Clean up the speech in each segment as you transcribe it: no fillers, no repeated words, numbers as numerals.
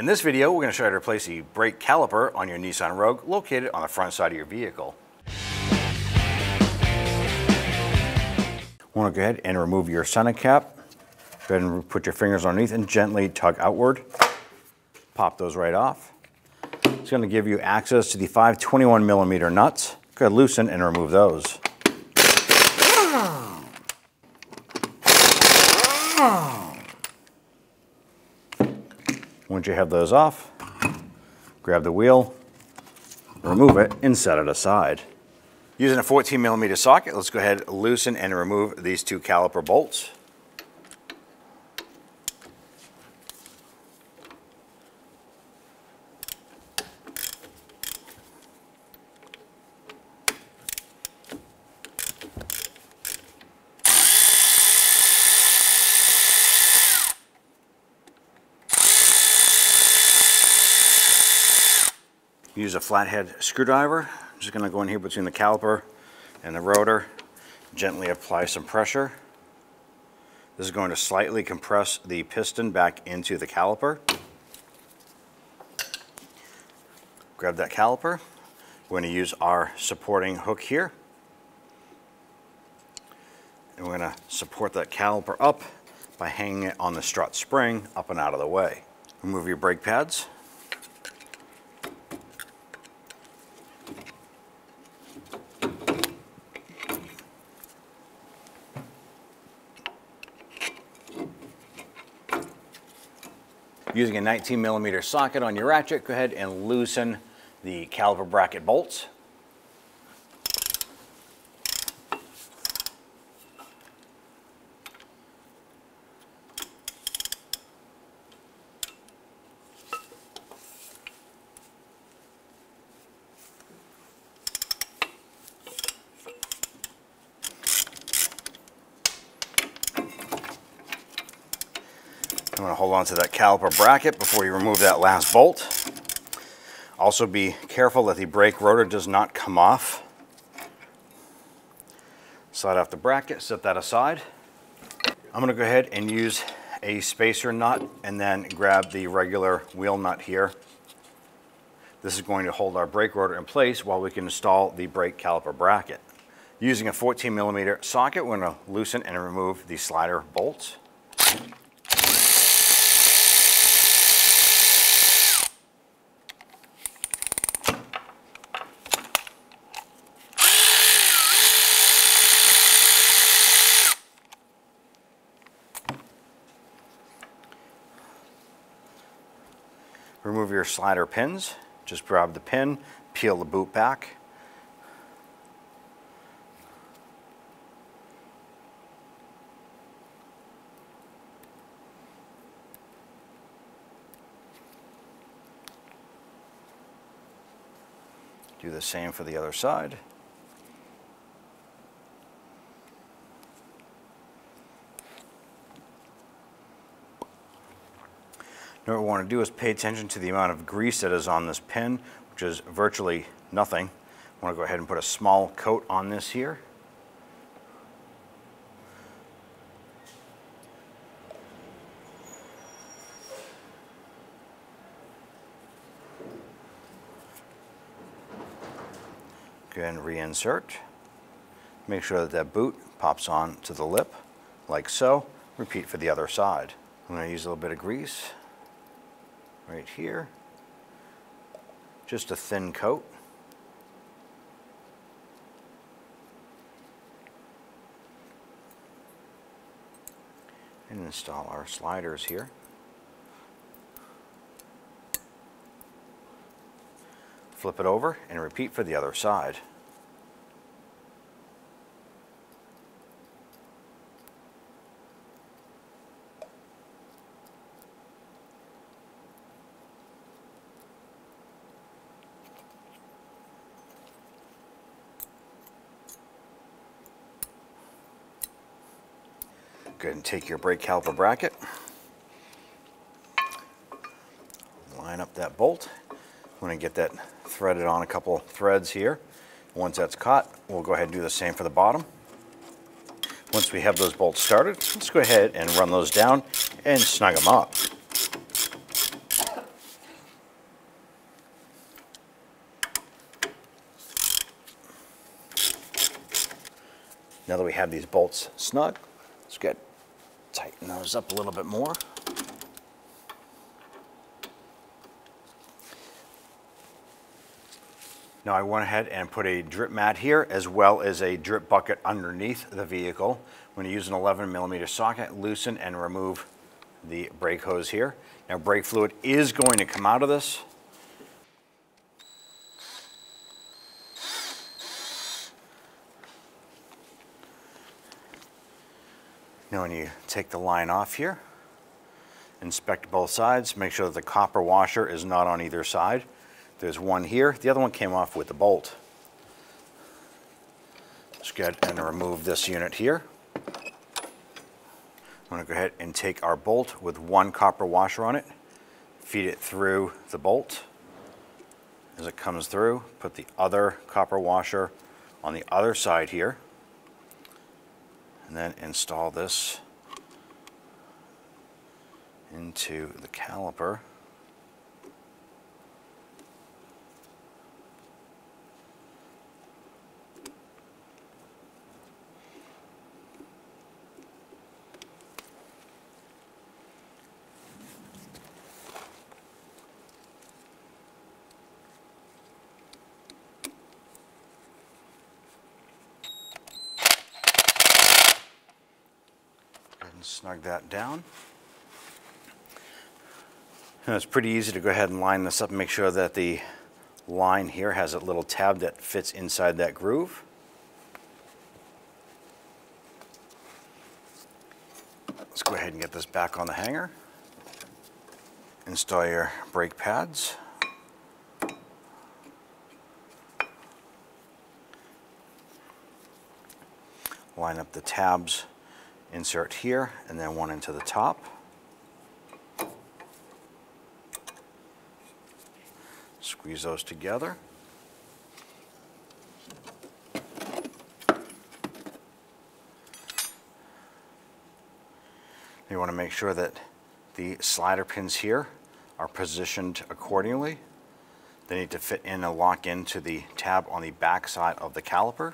In this video, we're going to show you how to replace the brake caliper on your Nissan Rogue located on the front side of your vehicle. Want to go ahead and remove your center cap. Go ahead and put your fingers underneath and gently tug outward. Pop those right off. It's going to give you access to the 521mm nuts. Go ahead, loosen and remove those. Once you have those off, grab the wheel, remove it, and set it aside. Using a 14mm socket, let's go ahead, loosen and remove these two caliper bolts. Use a flathead screwdriver. I'm just going to go in here between the caliper and the rotor, gently apply some pressure. This is going to slightly compress the piston back into the caliper. Grab that caliper. We're going to use our supporting hook here. And we're going to support that caliper up by hanging it on the strut spring up and out of the way. Remove your brake pads. Using a 19mm socket on your ratchet, go ahead and loosen the caliper bracket bolts. I'm going to hold on to that caliper bracket before you remove that last bolt. Also be careful that the brake rotor does not come off. Slide off the bracket, set that aside. I'm going to go ahead and use a spacer nut and then grab the regular wheel nut here. This is going to hold our brake rotor in place while we can install the brake caliper bracket. Using a 14mm socket, we're going to loosen and remove the slider bolts. Remove your slider pins. Just grab the pin, peel the boot back. Do the same for the other side. Now what we want to do is pay attention to the amount of grease that is on this pin, which is virtually nothing. I want to go ahead and put a small coat on this here. Go ahead and reinsert. Make sure that that boot pops on to the lip, like so. Repeat for the other side. I'm going to use a little bit of grease right here, just a thin coat. And install our sliders here. Flip it over and repeat for the other side. Go ahead and take your brake caliper bracket, line up that bolt. I'm going to get that threaded on a couple threads here. Once that's caught, we'll go ahead and do the same for the bottom. Once we have those bolts started, let's go ahead and run those down and snug them up. Now that we have these bolts snug, let's tighten those up a little bit more. Now I went ahead and put a drip mat here as well as a drip bucket underneath the vehicle. I'm going to use an 11mm socket, loosen and remove the brake hose here. Now brake fluid is going to come out of this. Now when you take the line off here, inspect both sides, make sure that the copper washer is not on either side. There's one here, the other one came off with the bolt. Let's go ahead and remove this unit here. I'm going to go ahead and take our bolt with one copper washer on it, feed it through the bolt. As it comes through, put the other copper washer on the other side here, and then install this into the caliper. Snug that down. And it's pretty easy to go ahead and line this up and make sure that the line here has a little tab that fits inside that groove. Let's go ahead and get this back on the hanger. Install your brake pads. Line up the tabs. Insert here and then one into the top. Squeeze those together. You want to make sure that the slider pins here are positioned accordingly. They need to fit in and lock into the tab on the back side of the caliper.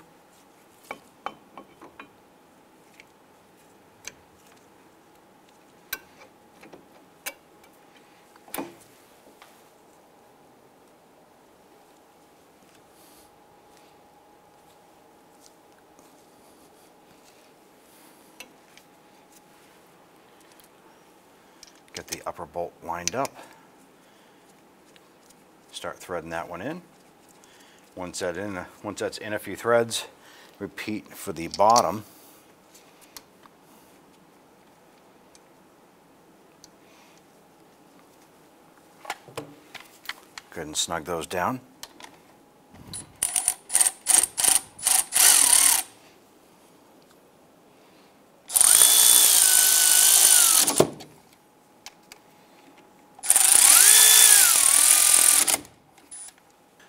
Get the upper bolt lined up. Start threading that one in. Once that's in a few threads, repeat for the bottom. Go ahead and snug those down.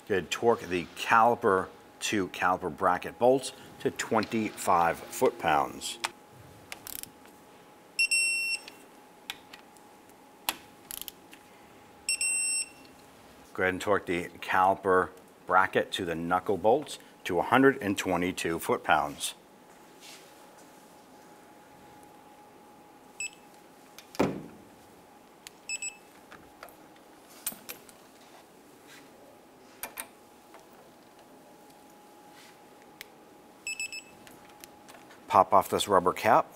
Good. Torque the caliper to caliper bracket bolts to 25 foot-pounds. Go ahead and torque the caliper bracket to the knuckle bolts to 122 foot-pounds. Pop off this rubber cap.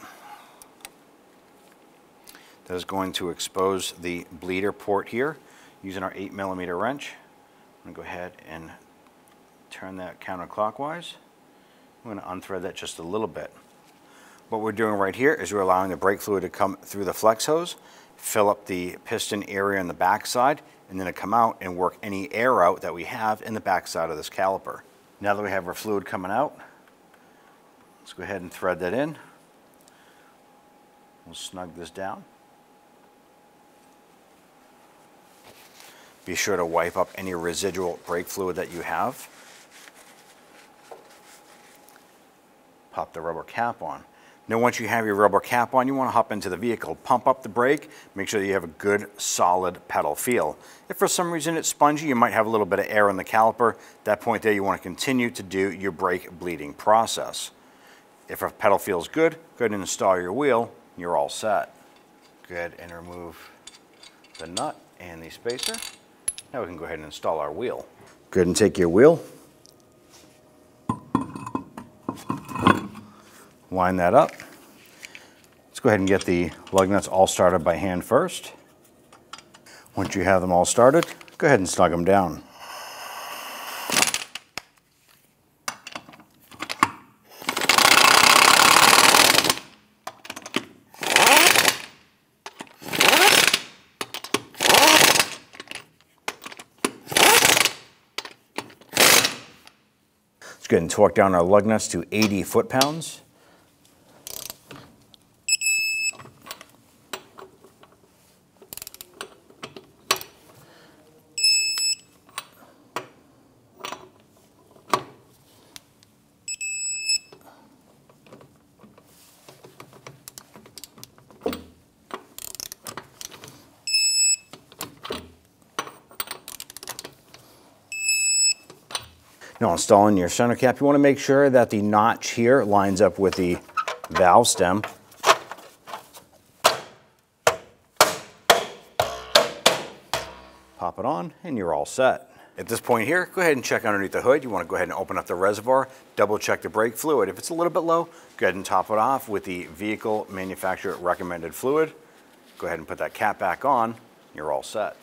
That is going to expose the bleeder port here using our 8mm wrench. I'm going to go ahead and turn that counterclockwise. I'm going to unthread that just a little bit. What we're doing right here is we're allowing the brake fluid to come through the flex hose, fill up the piston area on the back side, and then to come out and work any air out that we have in the back side of this caliper. Now that we have our fluid coming out, let's go ahead and thread that in. We'll snug this down. Be sure to wipe up any residual brake fluid that you have. Pop the rubber cap on. Now once you have your rubber cap on, you want to hop into the vehicle. Pump up the brake, make sure that you have a good solid pedal feel. If for some reason it's spongy, you might have a little bit of air in the caliper. At that point there, you want to continue to do your brake bleeding process. If a pedal feels good, go ahead and install your wheel. You're all set. Go ahead and remove the nut and the spacer. Now we can go ahead and install our wheel. Go ahead and take your wheel, line that up. Let's go ahead and get the lug nuts all started by hand first. Once you have them all started, go ahead and snug them down. Let's go ahead and torque down our lug nuts to 80 foot-pounds. Now, installing your center cap, you want to make sure that the notch here lines up with the valve stem. Pop it on and you're all set. At this point here, go ahead and check underneath the hood. You want to go ahead and open up the reservoir, double check the brake fluid. If it's a little bit low, go ahead and top it off with the vehicle manufacturer recommended fluid. Go ahead and put that cap back on, you're all set.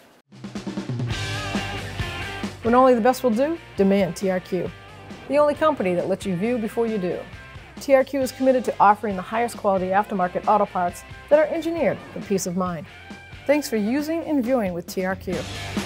When only the best will do, demand TRQ. The only company that lets you view before you do. TRQ is committed to offering the highest quality aftermarket auto parts that are engineered for peace of mind. Thanks for using and viewing with TRQ.